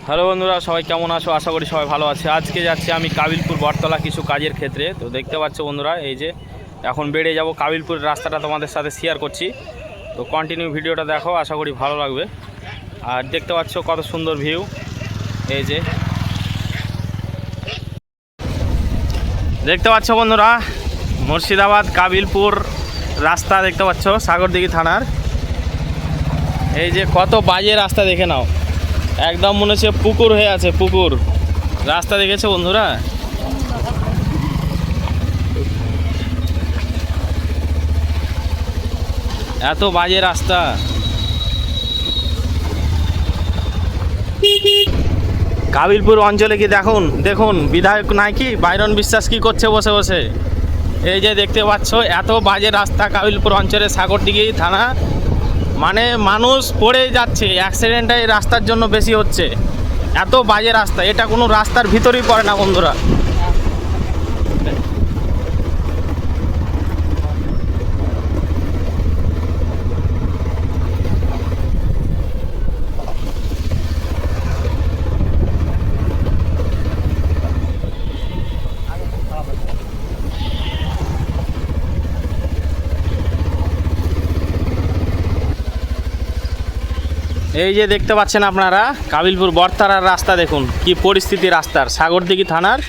Hello বন্ধুরা, সবাই কেমন আছো? আশা করি সবাই ভালো আছে। আজকে যাচ্ছি আমি কাবিলপুর বটতলা কিছু কাজের ক্ষেত্রে। তো দেখতে পাচ্ছ বন্ধুরা, এই যে এখন বেরিয়ে যাব কাবিলপুরের রাস্তাটা তোমাদের সাথে শেয়ার করছি। তো কন্টিনিউ ভিডিওটা দেখো, আশা করি ভালো লাগবে। আর দেখতে পাচ্ছ কত সুন্দর ভিউ। এই যে দেখতে পাচ্ছ বন্ধুরা, মুর্শিদাবাদ কাবিলপুর রাস্তা দেখতে পাচ্ছ, সাগরদিঘি থানার। এই যে কত বাজে রাস্তা দেখে নাও, একদম মনে হচ্ছে পুকুর হয়ে আছে, পুকুর রাস্তা দেখেছো বন্ধুরা? এত বাজে রাস্তা। কাবিলপুর অঞ্চলে কি দেখুন দেখুন বিধায়ক নাকি বাইরন বিশ্বাস কি করছে বসে বসে। এই যে দেখতে পাচ্ছ এত বাজে রাস্তা কাবিলপুর অঞ্চলে, সাগরদিঘি থানা। মানে মানুষ পড়ে যাচ্ছে, অ্যাক্সিডেন্টটা এই রাস্তার জন্য বেশি হচ্ছে। এত বাজে রাস্তা, এটা কোনো রাস্তার ভিতরেই পড়ে না বন্ধুরা। এই যে দেখতে পাচ্ছেন আপনারা কাবিলপুর বটতলার রাস্তা, দেখুন কি পরিস্থিতি রাস্তার। সাগরদিঘি থানার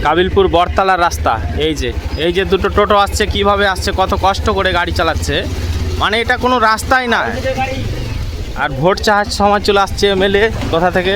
কাবিলপুর বটতলার রাস্তা। এই যে দুটো টোটো আসছে, কিভাবে আসছে, কত কষ্ট করে গাড়ি চালাচ্ছে। মানে এটা কোনো রাস্তাই না। আর ভোট চাওয়ার সময় চলে আসছে এমএলএ কোথা থেকে,